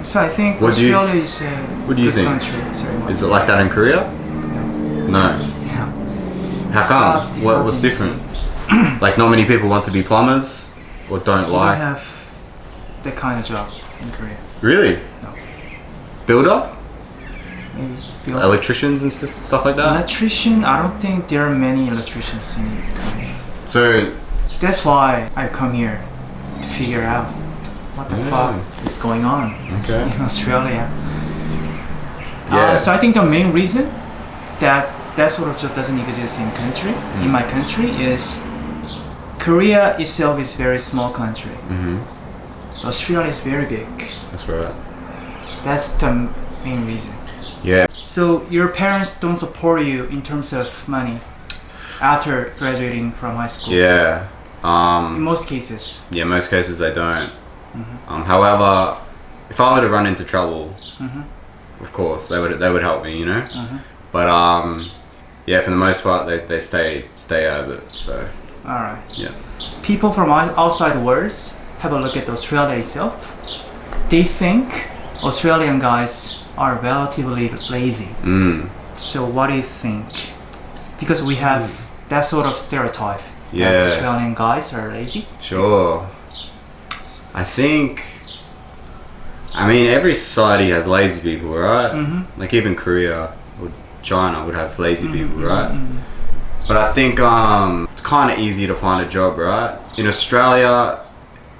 So I think What do you- Australia is a what do you good think? country. Sorry, what? Is it like that in Korea? No. No. How It's come? not- it's not What's the different? Like not many people want to be plumbers or don't We don't like. have that kind of job in Korea. Really? No. Builder? Maybe build- Electricians and stuff like that? Electrician, I don't think there are many electricians in Korea. So, So that's why I come here to figure out what the Yeah. fuck is going on okay. in Australia. Yeah. So I think the main reason that that sort of job doesn't exist in country, in my country, is Korea itself is very small country. hmm Australia is very big. That's right. That's the main reason. Yeah. So your parents don't support you in terms of money after graduating from high school. Yeah. In most cases. Yeah, most cases they don't. However, if I were to run into trouble, of course they would help me, you know. But yeah, for the most part they stay out of it. So All right. yeah. People from outside the world have a look at Australia itself. They think Australian guys are relatively lazy. So what do you think? Because we have that sort of stereotype Yeah. that Australian guys are lazy. Sure. I mean, every society has lazy people, right? Like even Korea or China would have lazy people, right? But I think it's kind of easy to find a job, right? In Australia,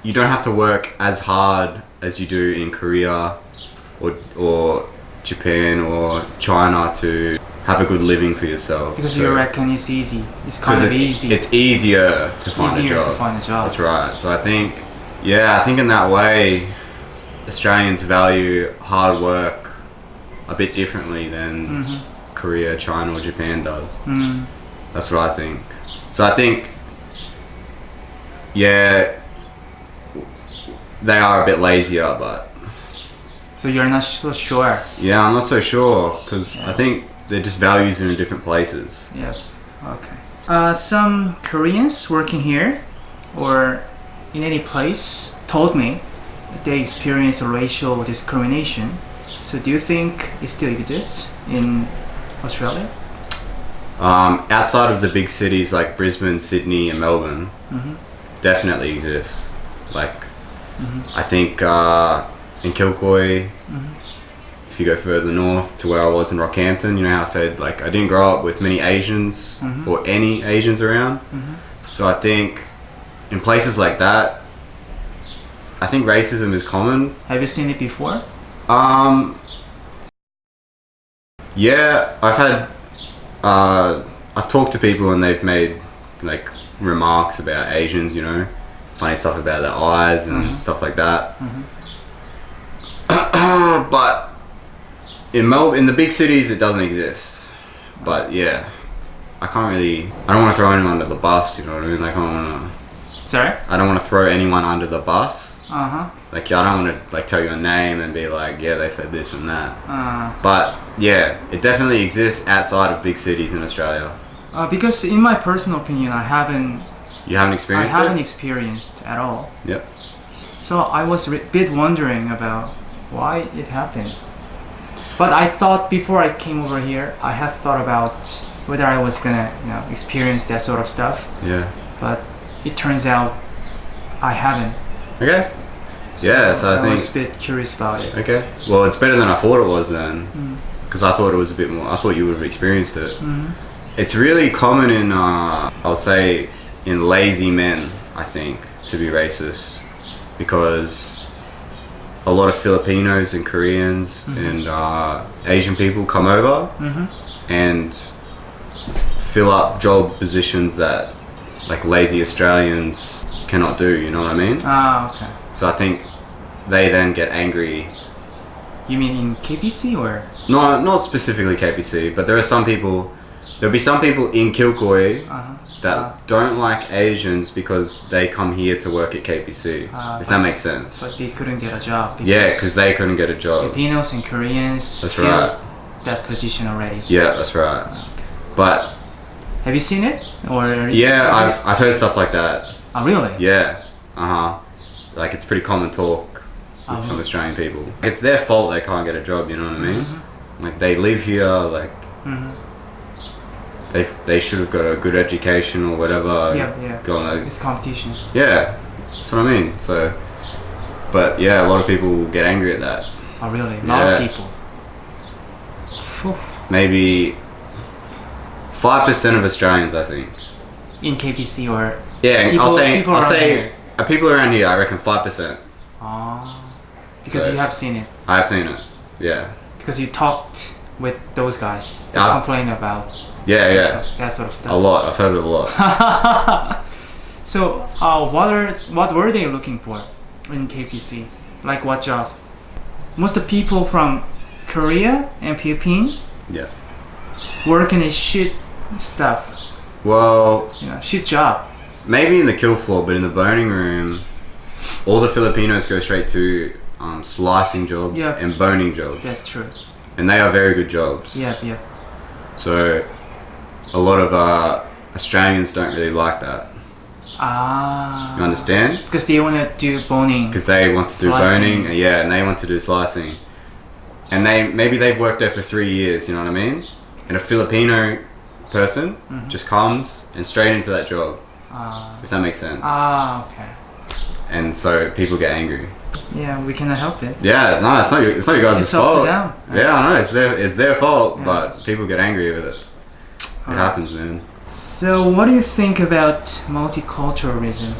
you don't have to work as hard as you do in Korea or Japan or China to have a good living for yourself. Because So- you reckon it's easy. It's kind because of easy. it's easier to find easier a job. to find a job. That's right. So I think in that way, Australians value hard work a bit differently than Korea, China, or Japan does. That's what I think. So I think, yeah, they are a bit lazier, but So you're not so sure. yeah, I'm not so sure because I think they're just values in different places. Yeah. Okay. Some Koreans working here or in any place told me that they experience racial discrimination. So do you think it still exists in Australia? Outside of the big cities like Brisbane, Sydney, and Melbourne, definitely exists. Like, I think in Kilcoy, if you go further north to where I was in Rockhampton, you know how I said like I didn't grow up with many Asians or any Asians around. So I think in places like that, I think racism is common. Have you seen it before? Yeah, I've talked to people and they've made like remarks about Asians, you know, funny stuff about their eyes and stuff like that. But in the big cities, it doesn't exist. But yeah, I don't want to throw anyone under the bus, you know what I mean? Like Sorry? I don't want to throw anyone under the bus. Uh-huh. Like I don't want to like tell you a name and be like, yeah, they said this and that. Uh, But yeah, it definitely exists outside of big cities in Australia. because in my personal opinion, I haven't Experienced it? experienced at all. Yep. So I was a bit wondering about why it happened. But I thought before I came over here, I had thought about whether I was gonna, experience that sort of stuff. Yeah. But it turns out I haven't. Okay. Yeah, so I was think. a bit curious about it. Okay. Well, it's better than I thought it was then. Because I thought it was a bit more. I thought you would have experienced it. It's really common in, I'll say, in lazy men, I think, to be racist. Because a lot of Filipinos and Koreans and Asian people come over and fill up job positions that like lazy Australians cannot do, you know what I mean? Ah, okay. So I think they then get angry. You mean in KPC or? Not specifically KPC, but there'll be some people in Kilcoy that don't like Asians because they come here to work at KPC, if that makes sense. But they couldn't get a job. Yeah, because they couldn't get a job. Filipinos and Koreans That's filled right. that position already. Yeah, that's right. But Have you seen it? Or yeah, I've heard stuff like that. Oh, really? Yeah, like it's pretty common talk. with some Australian people. It's their fault they can't get a job, you know what I mean? Like they live here, like they should have got a good education or whatever. Yeah. Go on, It's competition. yeah, that's what I mean. So, but yeah, a lot of people get angry at that. Oh, really? A lot of people. Phew. Maybe 5% of Australians, I think. In KPC or Yeah, people, I'll around say here. people around here. I reckon 5%. Because So- you have seen it. I have seen it. Yeah, Because you talked with those guys. They I've- complain about yeah. that sort of A stuff. lot. I've heard it a lot. So, what were they looking for in KPC? Like what job? Most of the people from Korea and Philippines Yeah. work in a shit stuff. Well, Shit job. maybe in the kill floor, but in the boning room, all the Filipinos go straight to slicing jobs Yeah. and boning jobs, That's true. and they are very good jobs. Yeah. So, a lot of Australians don't really like that. You understand? Because they want to do boning. Because they want to do Slicing. boning, yeah, and they want to do slicing, and maybe they've worked there for 3 years. You know what I mean? And a Filipino person just comes and straight into that job, if that makes sense. Okay. And so people get angry. Yeah, we cannot help it. Yeah, no, it's not your guys' It's up fault. to them. Yeah, I know it's their fault, Yeah. but people get angry with it. It happens, man. So, what do you think about multiculturalism?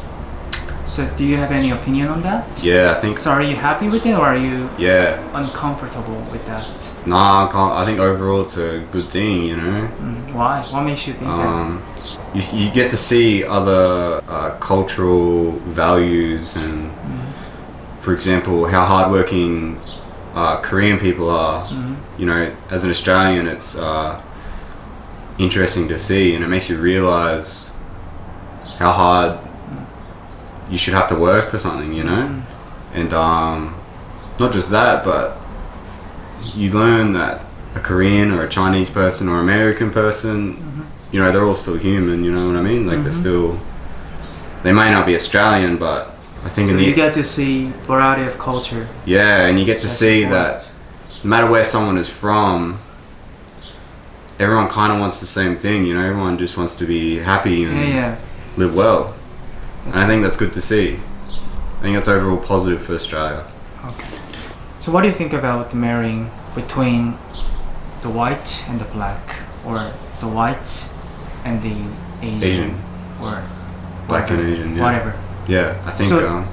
So, do you have any opinion on that? Yeah, I think. So, are you happy with it, or are you Yeah, uncomfortable with that? nah, I think overall it's a good thing, you know. Why? What makes you think that? You get to see other cultural values and, for example, how hardworking Korean people are. You know, as an Australian, it's interesting to see, and it makes you realize how hard you should have to work for something, you know. And not just that, but you learn that a Korean or a Chinese person or American person, you know, they're all still human, you know what I mean? Like they may not be Australian, but I think So in the you get to see variety of culture. yeah, and you get to That's see important. that no matter where someone is from, everyone kind of wants the same thing, you know. Everyone just wants to be happy and Yeah. live well, and I think that's good to see. I think that's overall positive for Australia. Okay. So, what do you think about marrying between the white and the black, or the white and the Asian. or Black and whatever, Asian, yeah. whatever? Yeah, I think So-